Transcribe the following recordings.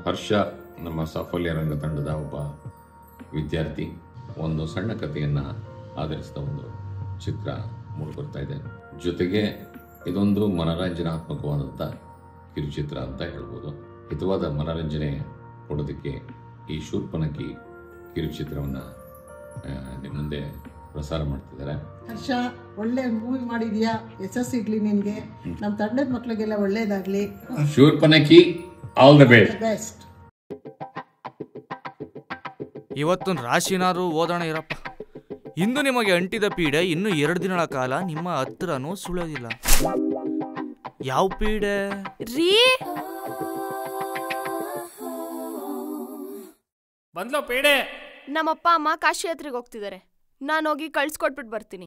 ಹರ್ಷ ನಮ್ಮ ಸಾಫಲ್ಯ ರಂಗ ತಂಡದ ಒಬ್ಬ ವಿದ್ಯಾರ್ಥಿ ಒಂದು ಸಣ್ಣ ಕಥೆಯನ್ನು ಆಧರಿಸಿದ ಒಂದು ಚಿತ್ರ ಮೂಡಿಬರ್ತಾ ಇದೆ. ಜೊತೆಗೆ ಇದೊಂದು ಮನರಂಜನಾತ್ಮಕವಾದಂಥ ಕಿರುಚಿತ್ರ ಅಂತ ಹೇಳ್ಬೋದು. ಹಿತವಾದ ಮನರಂಜನೆ ಕೊಡೋದಕ್ಕೆ ಈ ಶೂರ್ಪನಖಿ ಕಿರುಚಿತ್ರವನ್ನು ನಿಮ್ಮ ಮುಂದೆ ಪ್ರಸಾರ ಮಾಡ್ತಿದ್ದಾರೆ. ಹರ್ಷ, ಒಳ್ಳೆ ಮೂವಿ ಮಾಡಿದ್ಯಾ, ಯಶಸ್ಸು ಸಿಗ್ಲಿ ನಿನಗೆ, ನಮ್ಮ ತಂಡದ ಮಕ್ಕಳಿಗೆಲ್ಲ ಒಳ್ಳೇದಾಗ್ಲಿ. Shurpanakhi, all the best. ಇವತ್ತು ರಾಶಿನಾರು ಓದೋಣ ಇರಪ್ಪ. ಇಂದು ನಿಮಗೆ ಅಂಟಿದ ಪೀಡೆ ಇನ್ನು 2 ದಿನಗಳ ಕಾಲ ನಿಮ್ಮ ಹತ್ರನೂ ಸುಳಿಯೋದಿಲ್ಲ. ಯಾವ ಪೀಡೆ ರೀ? ಬಂದ್ಲೋ ಪೇಡೆ. ನಮ್ಮಪ್ಪ ಅಮ್ಮ ಕಾಶಿ ಯಾತ್ರೆಗೆ ಹೋಗ್ತಿದ್ದಾರೆ. ನಾನು ಹೋಗಿ ಕಳ್ಸ್ಕೊಟ್ಬಿಟ್ಟು ಬರ್ತೀನಿ.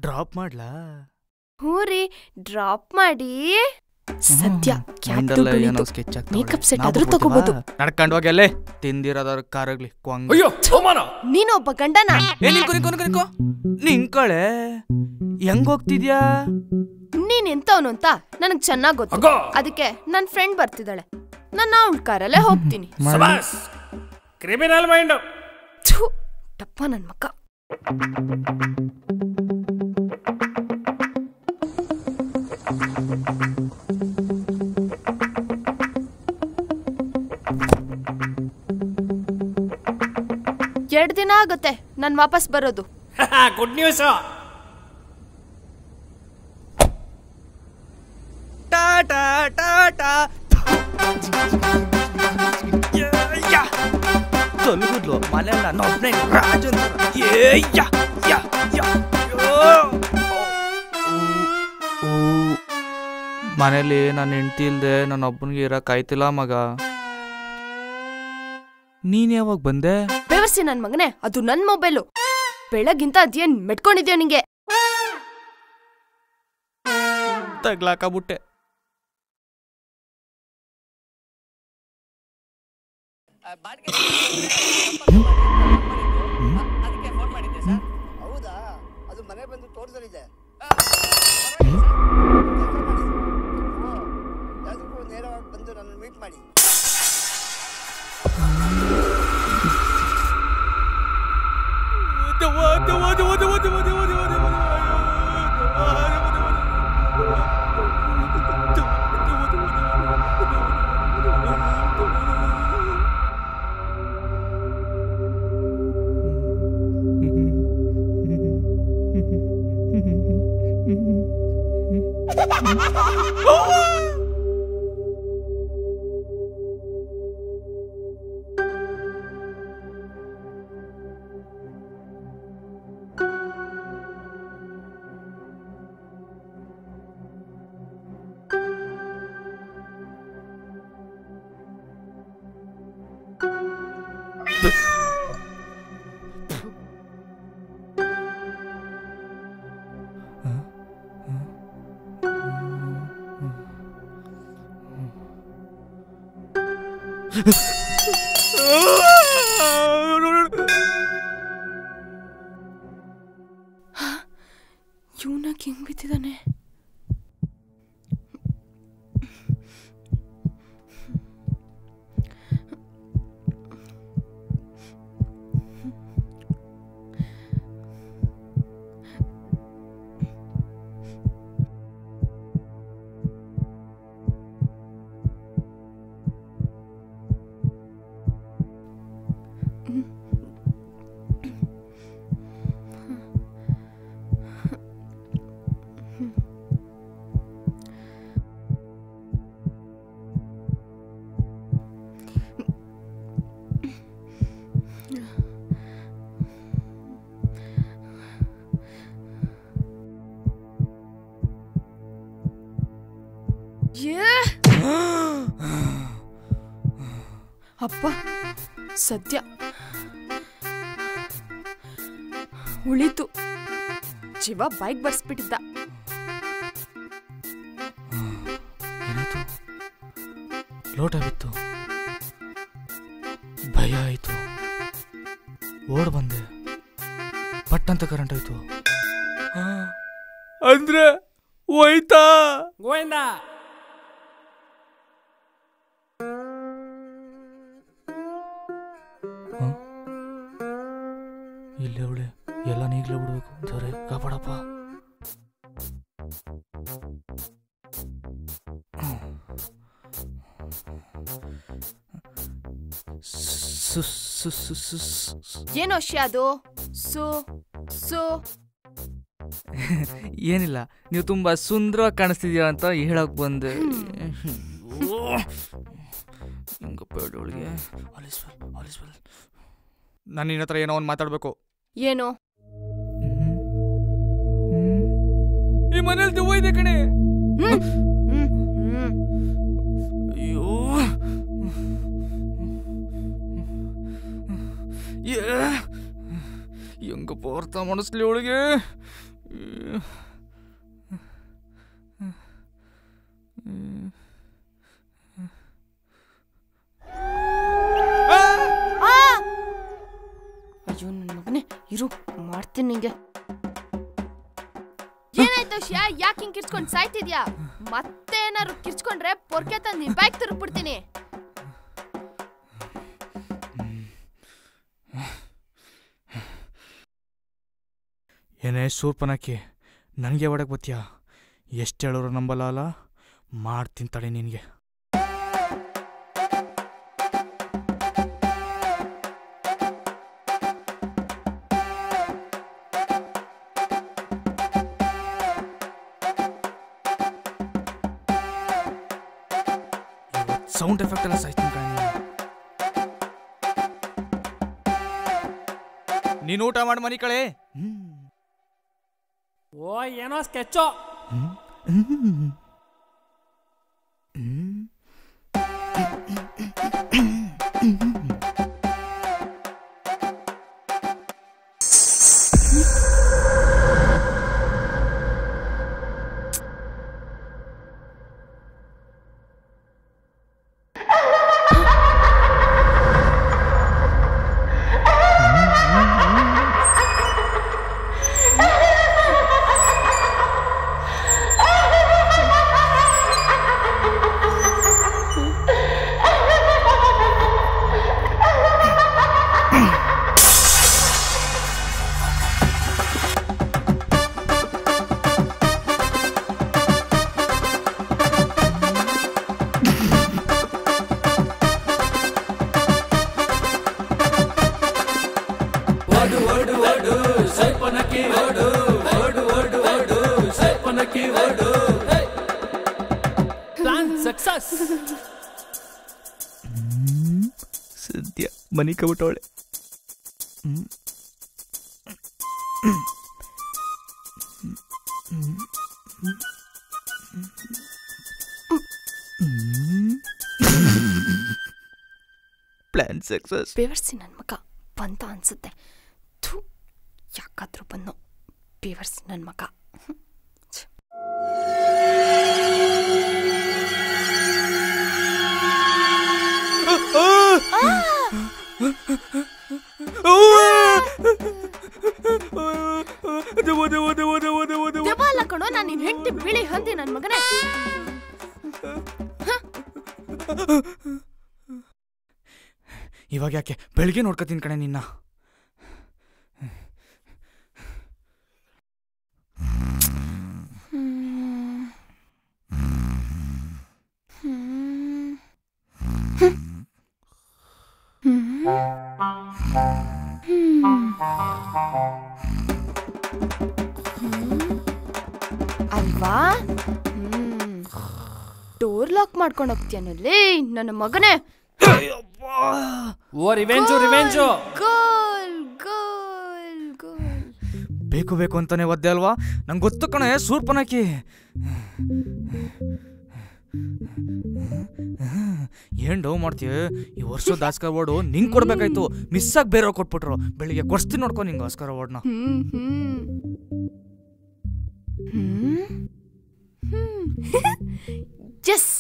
ಡ್ರಾಪ್ ಮಾಡ್ಲಾ? ಹ್ಞೂ ರೀ, ಡ್ರಾಪ್ ಮಾಡಿ. ಸದ್ಯ ಮೇಕಪ್ ಸೆಟ್ ಆದ್ರೂ ತಗೋಬಹುದು. ನಡ್ಕೊಂಡು ಹೋಗಲ್ಲೇ ತಿಂದಿರೋದವ್ರ ಕಾರಾಗ್ಲಿ. ನೀನು ಒಬ್ಬ ಗಂಡನ? ನಿಂಕಳೆ ಹೆಂಗ್ ಹೋಗ್ತಿದ್ಯಾ? ನೀನ್ ಎಂತವನು ಅಂತ ನನಗ್ ಚೆನ್ನಾಗ್ ಗೊತ್ತು. ಅದಕ್ಕೆ ನನ್ ಫ್ರೆಂಡ್ ಬರ್ತಿದ್ದಾಳೆ, ನಾನು ಅವಳ ಕಾರಲ್ಲೇ ಹೋಗ್ತೀನಿ. Criminal mind. ಟಪ್ಪ ನನ್ ಮಕ್ಕ. ಎರಡು ದಿನ ಆಗುತ್ತೆ ನಾನು ವಾಪಸ್ ಬರೋದು. Good news. ಟಾಟಾ ಟಾಟಾ ತೊಲಗುದ್ಲು ಮನೆಯಲ್ಲ ನೊಬ್ಬನೇ ರಾಜೇಂದ್ರ. ಮನೇಲಿ ನಾನು ಹೆಂಡತಿ ಇಲ್ದೆ ನನ್ನ ಒಬ್ಬನಿಗೆ ಇರಕ್ಕಾಯ್ತಿಲ್ಲ ಮಗ. ನೀನ್ ಯಾವಾಗ ಬಂದೆ? ಬೇವರ್ಸಿ ನನ್ ಮಗನೇ, ಅದು ನನ್ ಮೊಬೈಲು. ಬೆಳಗಿಂತ ಅದೇನ್ ಮೆಟ್ಕೊಂಡಿದ್ಯೋ ನಿಂಗೆ? ತಗ್ಲಾಕಬಿಟ್ಟೆ. ಹೌದಾ? ಅದು ಮನೆ ಬಂದು ತೋಟದಲ್ಲಿದೆ. ಯಾವುದಕ್ಕೂ ನೇರವಾಗಿ ಬಂದು ನನ್ನ ಮೀಟ್ ಮಾಡಿ. ಇವನಾಗ ಹೆಂಗ್ ಬಿತ್ತಿದ್ದಾನೆ? ಅಪ್ಪ, ಸದ್ಯ ಉಳಿತು. ಜೀವ ಬೈಕ್ ಬರ್ಸ್ಬಿಟ್ಟಿದ್ದ. ಲೋಟ ಬಿತ್ತು, ಭಯ ಆಯ್ತು, ಓಡ್ ಬಂದೆ. ಪಟ್ಟಂತ ಕರೆಂಟ್ ಆಯ್ತು. ಅಂದ್ರೆ ಹೋಯ್ತಾ? ಗೋವಿಂದ ಇಲ್ಲೇ ಅವಳೆ, ಎಲ್ಲ ನೀಗ್ಲೇ ಬಿಡ್ಬೇಕು. ದೊರೆ ಕಾಪಾಡಪ್ಪ. ಏನೋ ಶ್ಯಾ ಅದು? ಸು ಸು ಏನಿಲ್ಲ, ನೀವು ತುಂಬಾ ಸುಂದರವಾಗಿ ಕಾಣಿಸ್ತಿದೀಯ ಅಂತ ಹೇಳಕ್ ಬಂದೆ. ನಾನು ನಿನ್ನ ಹತ್ರ ಏನೋ ಒಂದು ಮಾತಾಡ್ಬೇಕು. ಏನು? ಈ ಮನೇಲಿ ದೆವ್ವ ಇದೆ ಕಣೆ. ಅಯ್ಯೋ, ಹೆಂಗಪ್ಪ ಅರ್ಥ ಮಾಡಿಸ್ಲಿ ಅವಳಿಗೆ. ಅಯ್ಯೋ ನನ್ನ ಮಗನೇ, ಇರು ಮಾಡ್ತೀನಿ ನಿಂಗೆ. ಏನಾಯ್ತು ಶ್ಯಾ? ಯಾಕೆ ಹಿಂಗ್ ಕಿರ್ಚ್ಕೊಂಡ್ ಸಾಯ್ತಿದ್ಯಾ? ಮತ್ತೆ ಏನಾರು ಕಿರ್ಚ್ಕೊಂಡ್ರೆ ಪೊರ್ಕೆ ತಂದು ನಿನ್ ಬೈಕ್ ತಿರುಗ್ಬಿಡ್ತೀನಿ. ಏನೇ ಶೂರ್ಪನಕ್ಕಿ, ನನಗೆ ಒಡಕ್ ಬತ್ತೀಯ? ಎಷ್ಟು ಹೇಳೋರು ನಂಬಲ್ಲ ಅಲ್ಲ. ಮಾಡ್ತೀನಿ ತಡೆ ನಿನಗೆ. ಸೌಂಡ್ ಎಫೆಕ್ಟ್ ಎಲ್ಲ ಸಾಯ್ತೀನಿ ಕಣ. ನೀನು ಊಟ ಮಾಡಿ ಮನಿ ಕಳೆ. ಓ ಏನೋ ಸ್ಕೆಚ್ಚು. ಸದ್ಯ ಮನಿ ಕಬಿಟ್ಟವಳೆ. Plan success. ಬೇವರ್ಸಿ ನನ್ನ ಮಗ ಬಂತ ಅನ್ಸುತ್ತೆ. ಥೂ, ಯಾಕಾದ್ರೂ ಬಂದು ಬೇವರ್ಸಿ ನನ್ನ ಮಗ. ದೆವ್ವ ಅಲ್ಲ ಕಣೋ, ನಾನು ನಿನ್ ಹೆಂಡತಿ ಬಿಳಿ ಹಂದಿ ನನ್ನ ಮಗನೇ. ಇವಾಗ ಯಾಕೆ? ಬೆಳಿಗ್ಗೆ ನೋಡ್ಕೊತೀನಿ ಕಣೆ ನಿನ್ನ. ಅಲ್ವಾ? ಡೋರ್ ಲಾಕ್ ಮಾಡ್ಕೊಂಡು ಹೋಗ್ತೀಯನಲ್ಲಿ ನನ್ನ ಮಗನೇ. ಓ ರಿವೆಂಜು ರಿವೆಂಜು. ಗೋಲ್ ಗೋಲ್ ಗೋಲ್. ಬೇಕು ಬೇಕು ಅಂತಾನೆ ಒದ್ದೆ ಅಲ್ವಾ? ನಂಗೆ ಗೊತ್ತು ಕಣೆ ಶೂರ್ಪನಕ್ಕಿ. ಏನ್ ಡೌ ಮಾಡ್ತೀಯ? ಈ ವರ್ಷದ ಆಸ್ಕರ್ ಅವಾರ್ಡು ನಿಂಗೆ ಕೊಡ್ಬೇಕಾಯ್ತು. ಮಿಸ್ ಆಗಿ ಬೇರೆ ಕೊಟ್ಬಿಟ್ರು. ಬೆಳಿಗ್ಗೆ ಕೊಡ್ಸ್ತೀನಿ ನೋಡ್ಕೊ ನಿಂಗೆ ಆಸ್ಕರ್ ಅವಾರ್ಡ್ನ. ಜಸ್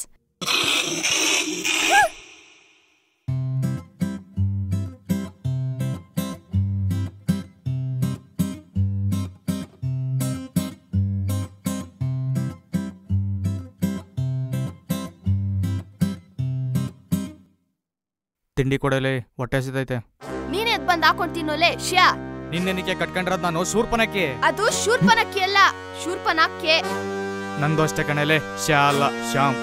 ತಿಂಡಿ ಕೊಡಲೇ, ಹೊಟ್ಟೆ ಹಸಿದೈತೆ. ನೀನೇ ಎದ್ ಬಂದು ಹಾಕೊಂಡು ತಿನ್ನೋಲೆ ಶ್ಯಾ. ನಿನ್ನೆನಿಕೆ ಕಟ್ಕೊಂಡಿರೋದು ನಾನು ಶೂರ್ಪನಕ್ಕೆ. ಅದು ಶೂರ್ಪನಕ್ಕಿ ಅಲ್ಲ, ಶೂರ್ಪನಕ್ಕೆ. ನಂದು ಅಷ್ಟೇ ಕಣಲೆ, ಶಾಲ ಶ್ಯಾಮ್.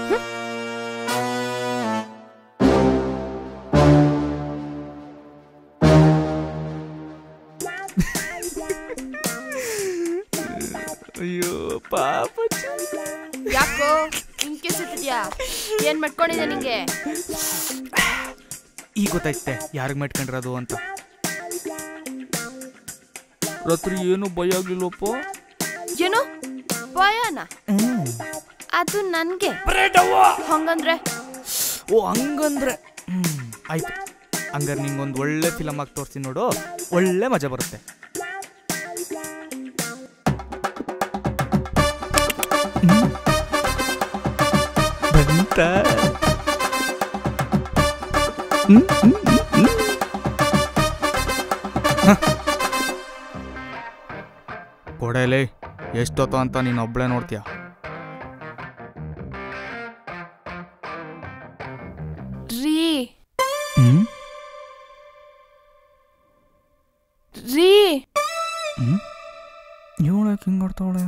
ಅಯ್ಯೋ ಪಾಪ. ಯಾಕೋ ಹಿಂಗೆ ಸುತ್ತಿದ್ಯಾ? ಏನ್ ಮಾಡ್ಕೊಂಡಿದ್ಯಾ ನಿಂಗೆ? ಈಗ ಗೊತ್ತಾಯ್ತೆ ಯಾರಿಗೆ ಮಾಡ್ಕೊಂಡಿರೋದು ಅಂತ. ರಾತ್ರಿ ಏನು ಭಯ ಆಗ್ಲಿಲ್ಲಪ್ಪ. ಏನು ಭಯನಾ? ಅದು ನನ್ಗೆ. ಹಂಗಂದ್ರೆ? ಓ ಹಂಗಂದ್ರೆ ಆಯ್ತು. ಹಂಗಾರೆ ನಿಂಗೊಂದು ಒಳ್ಳೆ ಫಿಲಮ್ ಆಗಿ ತೋರಿಸ್ತೀನಿ ನೋಡು, ಒಳ್ಳೆ ಮಜಾ ಬರುತ್ತೆ. ಬಂತ ಕೊಡಲೇ ಎಷ್ಟೊತ್ತು ಅಂತ ನೀನು ಒಬ್ಳೆ ನೋಡ್ತೀಯ. ರೀ ರೀ ಇವಳು ಯಾಕೆ ಹಿಂಗೆ ಆಡ್ತಾವಳೆ?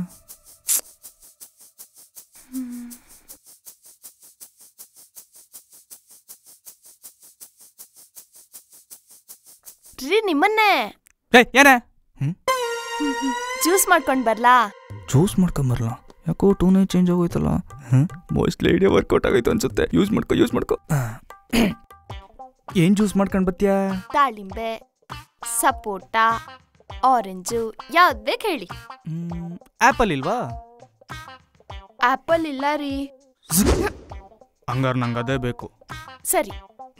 ರೀ ನಿಮ್ಮನ್ನೇ ಏನೇ ಜ್ಯೂಸ್ ಮಾಡ್ಕೊಂಡ್ ಬರ್ಲಾ? ಜ್ಯೂಸ್ ಮಾಡ್ಕೊಂಬರಲ್ಲ? ಯಾಕೋ ಟೂನೇ ಚೇಂಜ್ ಆಗೋಯ್ತಲ್ಲ. ಮೋಸ್ಟ್ಲಿ ಐಡಿಯಾ ವರ್ಕೌಟ್ ಆಗೋಯ್ತು ಅನ್ಸುತ್ತೆ. ಯೂಸ್ ಮಾಡ್ಕೊ. ಏನ್ ಜ್ಯೂಸ್ ಮಾಡ್ಕೊಂಡ್ ಬರ್ತೀಯಾ? ದಾಳಿಂಬೆ, ಸಪೋಟ, ಆರೆಂಜು, ಯಾವ್ದು ಬೇಕು ಹೇಳಿ. ಆಪಲ್ ಇಲ್ವಾ? ಆಪಲ್ ಇಲ್ಲ ರೀ. ಹಂಗಾರ ನಂಗೆ ಅದೇ ಬೇಕು. ಸರಿ,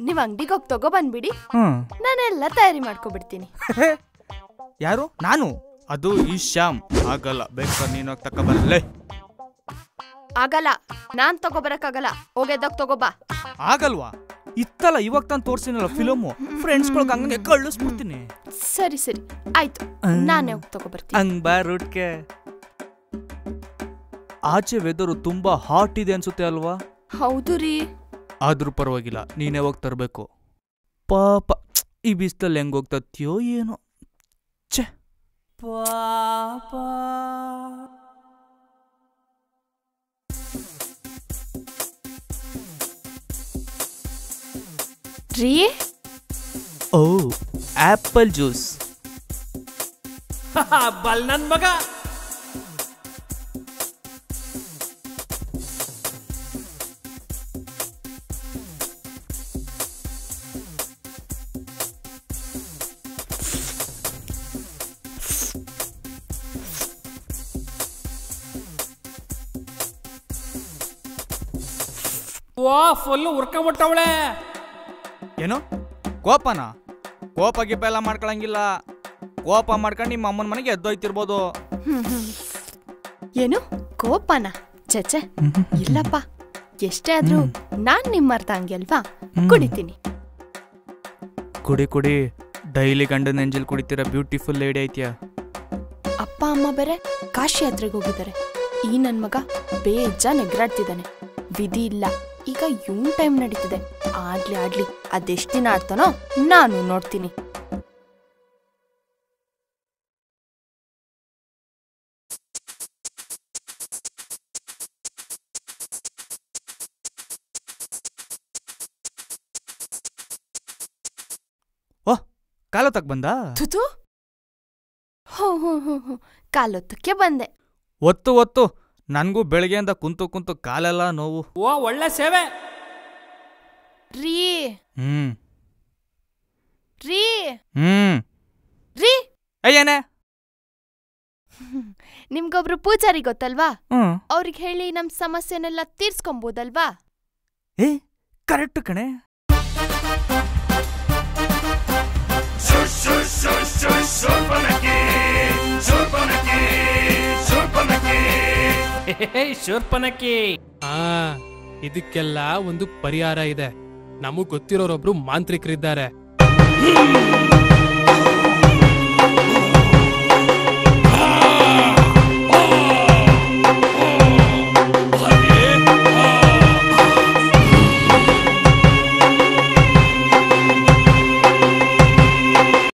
ನೀವ್ ಅಂಗಡಿಗೆ ಹೋಗಿ ತಗೋ ಬಂದ್ಬಿಡಿ, ನಾನೆಲ್ಲ ತಯಾರಿ ಮಾಡ್ಕೊಬಿಡ್ತೀನಿ. ಯಾರು? ನಾನು? ಅದು ಈ ಶ್ಯಾಮ್. ಆಗಲ್ಲ, ಬೇಕಾದ್ರೆ ನೀನು ಹೋಗಿ ತಕ ಬರಲೇ. ಆಗಲ್ಲ, ನಾನ್ ತಗೋಬರಕ್ಕಾಗಲ್ಲ. ಹೋಗೆದಾಗ ತಗೋಬಾ. ಆಗಲ್ವಾ? ಇತ್ತಲ್ಲ ಇವಾಗ ತಾನು ತೋರ್ಸಿನಲ್ಲ ಫಿಲಮು, ಫ್ರೆಂಡ್ಸ್ಗಳಿಗೆ ಹಂಗೆ ಕಳಿಸ್ಬಿಡ್ತೀನಿ. ಸರಿ ಆಯ್ತು, ನಾನೇ ಹೋಗಿ ತಗೋಬರ್ತೀನಿ. ಹಂಗ್ ಬಾ ರೂಟ್ಗೆ. ಆಚೆ ವೆದರು ತುಂಬಾ ಹಾಟ್ ಇದೆ ಅನ್ಸುತ್ತೆ ಅಲ್ವಾ? ಹೌದು ರೀ. ಆದ್ರೂ ಪರವಾಗಿಲ್ಲ, ನೀನೇ ಹೋಗಿ ತರಬೇಕು. ಪಾಪ ಈ ಬಿಸ್ತಲ್ಲಿ ಹೆಂಗ್ ಹೋಗ್ತತ್ಯೋ ಏನೋ. ಛೆ ಪಾಪ. ರೀ ಓ ಆಪಲ್ ಜ್ಯೂಸ್. ಬಲ್ ನನ್ ಮಗ. ವಾ ಫುಲ್ ಉರ್ಕೊಂಬಿಟ್ಟವಳೆ. ಏನು ಕೋಪನಾ? ಕೋಪ ಗಿಪ ಎಲ್ಲ ಮಾಡ್ಕೊಳಂಗಿಲ್ಲ. ಕೋಪ ಮಾಡ್ಕೊಂಡು ನಿಮ್ಮ ಅಮ್ಮನ ಮನೆಗೆ ಎದ್ದೋಯ್ತಿರ್ಬೋದು. ಏನು ಕೋಪನ? ಚಚೆ ಇಲ್ಲಪ್ಪ, ಎಷ್ಟೇ ಆದ್ರೂ ನಾನ್ ನಿಮ್ಮರ್ಥ ಹಂಗೆ ಅಲ್ವಾ? ಕುಡಿತೀನಿ. ಕುಡಿ ಡೈಲಿ ಗಂಡನ ನೆಂಜಲ್ ಕುಡಿತೀರ ಬ್ಯೂಟಿಫುಲ್ ಲೇಡಿ ಐತಿಯಾ. ಅಪ್ಪ ಅಮ್ಮ ಬೇರೆ ಕಾಶಿ ಯಾತ್ರೆಗೆ ಹೋಗಿದ್ದಾರೆ. ಈ ನನ್ ಮಗ ಬೇಜಾನ್ ಎಗ್ರಾಡ್ತಿದ್ದಾನೆ. ವಿಧಿ ಇಲ್ಲ, ಈಗ ಇವನ್ ಟೈಮ್ ನಡೀತಿದೆ. ಆಡ್ಲಿ ಅದೆಷ್ಟ್ ದಿನ ಆಡ್ತಾನೋ ನಾನು ನೋಡ್ತೀನಿ. ಓಹ್ ಕಾಲೋತಕ್ ಬಂದ? ತುತು ಹ್ಞೂ ಕಾಲೊತ್ತಕ್ಕೆ ಬಂದೆ. ಒತ್ತು ನನ್ಗೂ ಬೆಳಗ್ಗೆಯಿಂದ ಕುಂತು ಕಾಲೆಲ್ಲ ನೋವು. ಓ ಒಳ್ಳೆ ಸೇವೆ ರೀ. ರೀ ರೀ ಅಯ್ಯನೇ. ನಿಮ್ಗೊಬ್ರು ಪೂಜಾರಿ ಗೊತ್ತಲ್ವಾ? ಅವ್ರಿಗೆ ಹೇಳಿ ನಮ್ ಸಮಸ್ಯೆನೆಲ್ಲ ತೀರ್ಸ್ಕೊಂಬೋದಲ್ವಾ? ಏ ಕರೆಕ್ಟ್ ಕಣೆ. ಶೂರ್ಪನಖಿ. ಇದಕ್ಕೆಲ್ಲ ಒಂದು ಪರಿಹಾರ ಇದೆ. ನಮಗ್ ಗೊತ್ತಿರೋರೊಬ್ರು ಮಾಂತ್ರಿಕರಿದ್ದಾರೆ.